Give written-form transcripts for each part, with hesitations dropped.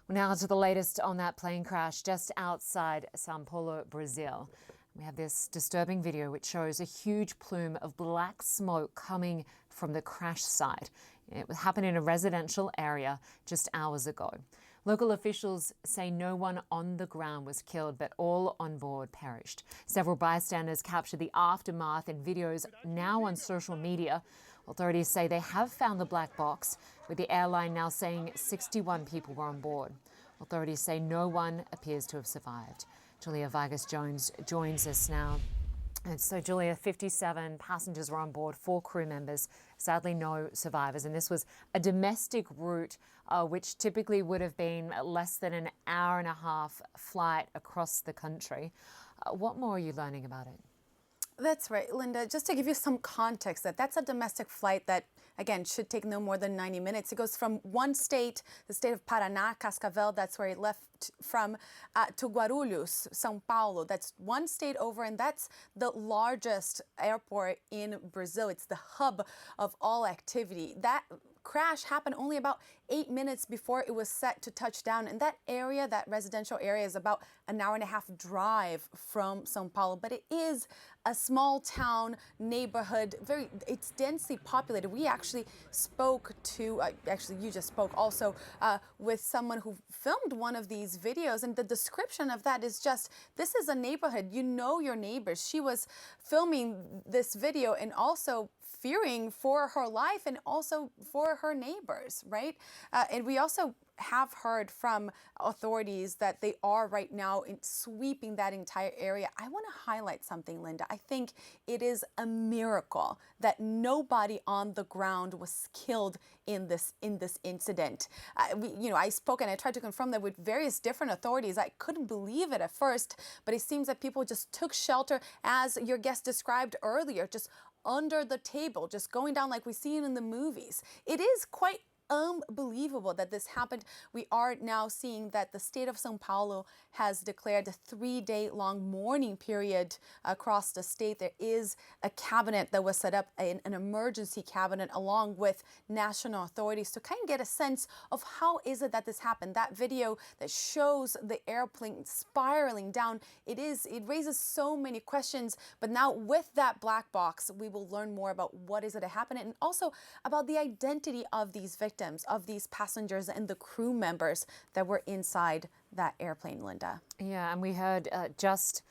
Now to the latest on that plane crash just outside Sao Paulo, Brazil. We have this disturbing video which shows a huge plume of black smoke coming from the crash site. It happened in a residential area just hours ago. Local officials say no one on the ground was killed, but all on board perished. Several bystanders captured the aftermath in videos now on social media. Authorities say they have found the black box, with the airline now saying 61 people were on board. Authorities say no one appears to have survived. Julia Vargas joins us now. And so, Julia, 57 passengers were on board, 4 crew members, sadly no survivors. And this was a domestic route, which typically would have been less than an hour and a half flight across the country. What more are you learning about it? That's right, Lynda. Just to give you some context, that's a domestic flight that, again, should take no more than 90 minutes. It goes from one state, the state of Paraná, Cascavel, that's where it left from, to Guarulhos, São Paulo. That's one state over, and that's the largest airport in Brazil. It's the hub of all activity. That crash happened only about 8 minutes before it was set to touch down. And that area, that residential area, is about an hour and a half drive from São Paulo. But it is a small town neighborhood, it's densely populated. We actually spoke to, you just spoke also with someone who filmed one of these videos. And the description of that is just, this is a neighborhood, you know your neighbors. She was filming this video and also fearing for her life and also for her neighbors, right? And we also have heard from authorities that they are right now sweeping that entire area. I want to highlight something, Lynda. I think it is a miracle that nobody on the ground was killed in this incident. I spoke and I tried to confirm that with various different authorities. I couldn't believe it at first, but it seems that people just took shelter, as your guest described earlier, just under the table, just going down like we see it in the movies. It is quite unbelievable that this happened. We are now seeing that the state of São Paulo has declared a 3-day-long mourning period across the state. There is a cabinet that was set up, an emergency cabinet, along with national authorities to kind of get a sense of how is it that this happened. That video that shows the airplane spiraling down, it raises so many questions. But now with that black box, we will learn more about what is it that happened, and also about the identity of these victims, of these passengers and the crew members that were inside that airplane, Lynda. Yeah, and we heard just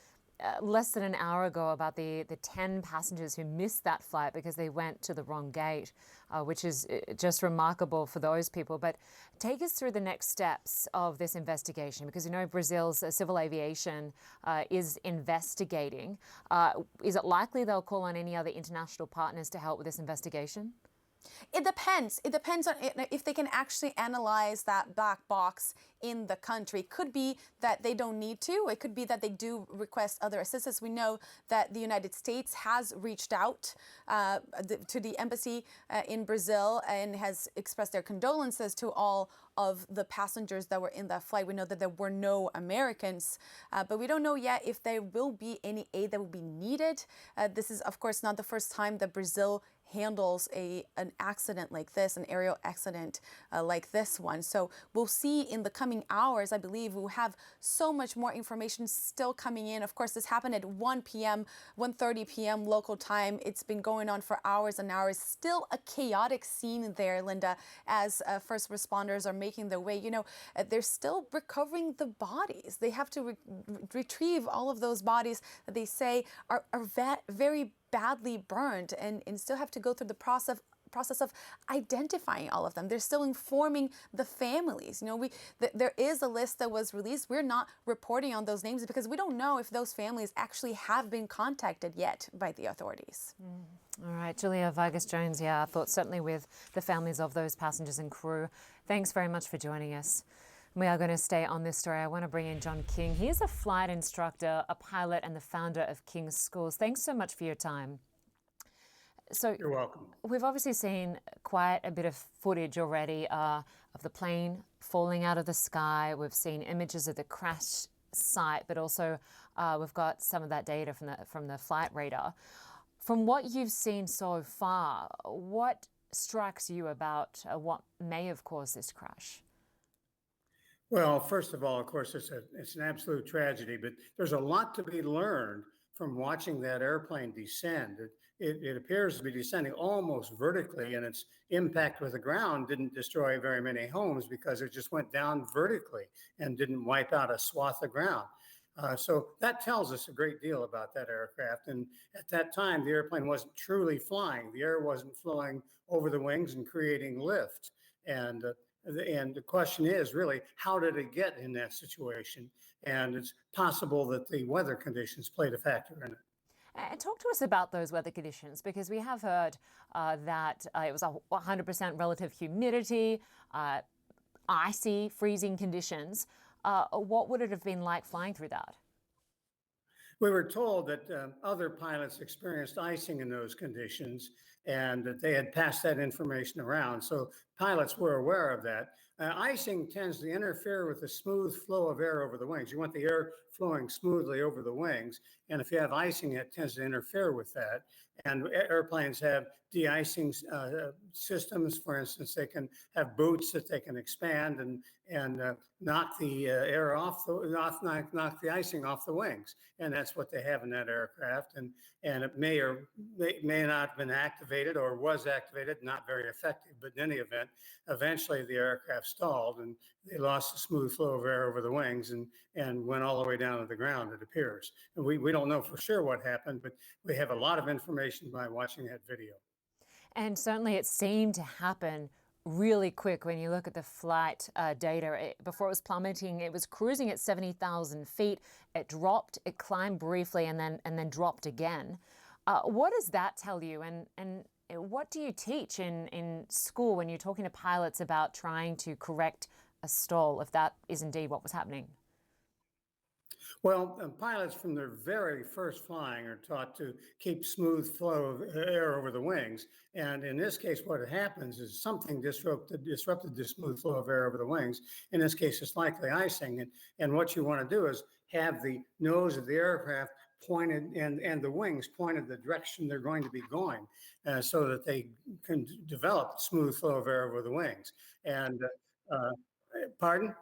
less than an hour ago about the 10 passengers who missed that flight because they went to the wrong gate, which is just remarkable for those people. But take us through the next steps of this investigation, because Brazil's civil aviation is investigating. Is it likely they'll call on any other international partners to help with this investigation? It depends. It depends on if they can actually analyze that black box in the country. It could be that they don't need to. It could be that they do request other assistance. We know that the United States has reached out to the embassy in Brazil and has expressed their condolences to all of the passengers that were in that flight. We know that there were no Americans, but we don't know yet if there will be any aid that will be needed. This is, of course, not the first time that Brazil handles an accident like this, an aerial accident like this one. So we'll see in the coming hours. I believe we'll have so much more information still coming in. Of course, this happened at 1 p.m., 1:30 p.m. local time. It's been going on for hours and hours. Still a chaotic scene there, Lynda, as first responders are making their way. They're still recovering the bodies. They have to retrieve all of those bodies that they say are very badly burned, and still have to go through the process of identifying all of them. They're still informing the families. There is a list that was released. We're not reporting on those names because we don't know if those families actually have been contacted yet by the authorities. All right, Julia Vargas Jones, I thought certainly with the families of those passengers and crew. Thanks very much for joining us. We are going to stay on this story. I want to bring in John King. He is a flight instructor, a pilot, and the founder of King's Schools. Thanks so much for your time. So you're welcome. We've obviously seen quite a bit of footage already of the plane falling out of the sky. We've seen images of the crash site, but also we've got some of that data from the flight radar. From what you've seen so far, what strikes you about what may have caused this crash? Well, first of all, of course, it's an absolute tragedy, but there's a lot to be learned from watching that airplane descend. It appears to be descending almost vertically, and its impact with the ground didn't destroy very many homes because it just went down vertically and didn't wipe out a swath of ground. So that tells us a great deal about that aircraft. And at that time, the airplane wasn't truly flying. The air wasn't flowing over the wings and creating lift. And the question is really, how did it get in that situation? And it's possible that the weather conditions played a factor in it. And talk to us about those weather conditions, because we have heard that it was 100% relative humidity, icy, freezing conditions. What would it have been like flying through that? We were told that other pilots experienced icing in those conditions and that they had passed that information around. So pilots were aware of that. Icing tends to interfere with the smooth flow of air over the wings. You want the air flowing smoothly over the wings. And if you have icing, it tends to interfere with that. And airplanes have de-icing systems. For instance, they can have boots that they can expand and knock the air off, knock the icing off the wings. And that's what they have in that aircraft. And it may or may not have been activated or was activated, not very effective. But in any event, eventually the aircraft stalled and they lost the smooth flow of air over the wings and went all the way down to the ground, it appears. And we don't know for sure what happened, but we have a lot of information by watching that video. And certainly it seemed to happen really quick when you look at the flight data. Before it was plummeting, it was cruising at 70,000 feet. It dropped, it climbed briefly, and then dropped again. What does that tell you? And what do you teach in school when you're talking to pilots about trying to correct a stall, if that is indeed what was happening? Well, pilots from their very first flying are taught to keep smooth flow of air over the wings. And in this case, what happens is something disrupted the smooth flow of air over the wings. In this case, it's likely icing. And what you want to do is have the nose of the aircraft pointed and the wings pointed the direction they're going to be going so that they can develop smooth flow of air over the wings. And pardon?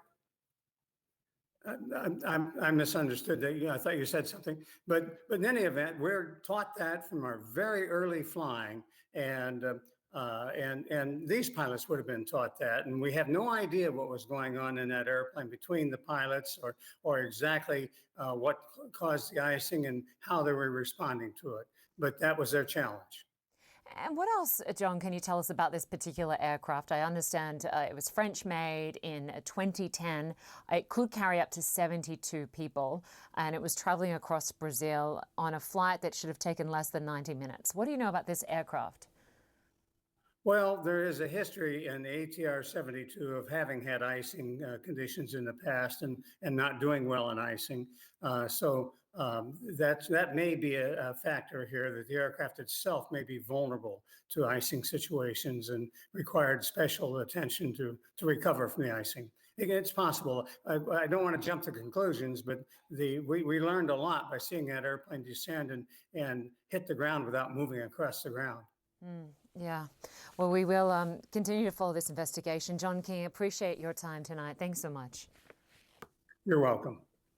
I misunderstood that. I thought you said something, but in any event, we're taught that from our very early flying, and these pilots would have been taught that, and we have no idea what was going on in that airplane between the pilots, or exactly what caused the icing and how they were responding to it. But that was their challenge. And what else, John, can you tell us about this particular aircraft? I understand it was French-made in 2010. It could carry up to 72 people, and it was traveling across Brazil on a flight that should have taken less than 90 minutes. What do you know about this aircraft? Well, there is a history in the ATR 72 of having had icing conditions in the past and not doing well in icing. That may be a factor here, that the aircraft itself may be vulnerable to icing situations and required special attention to recover from the icing. It's possible. I don't want to jump to conclusions, but we learned a lot by seeing that airplane descend and hit the ground without moving across the ground. Yeah. Well, we will continue to follow this investigation. John King, appreciate your time tonight. Thanks so much. You're welcome.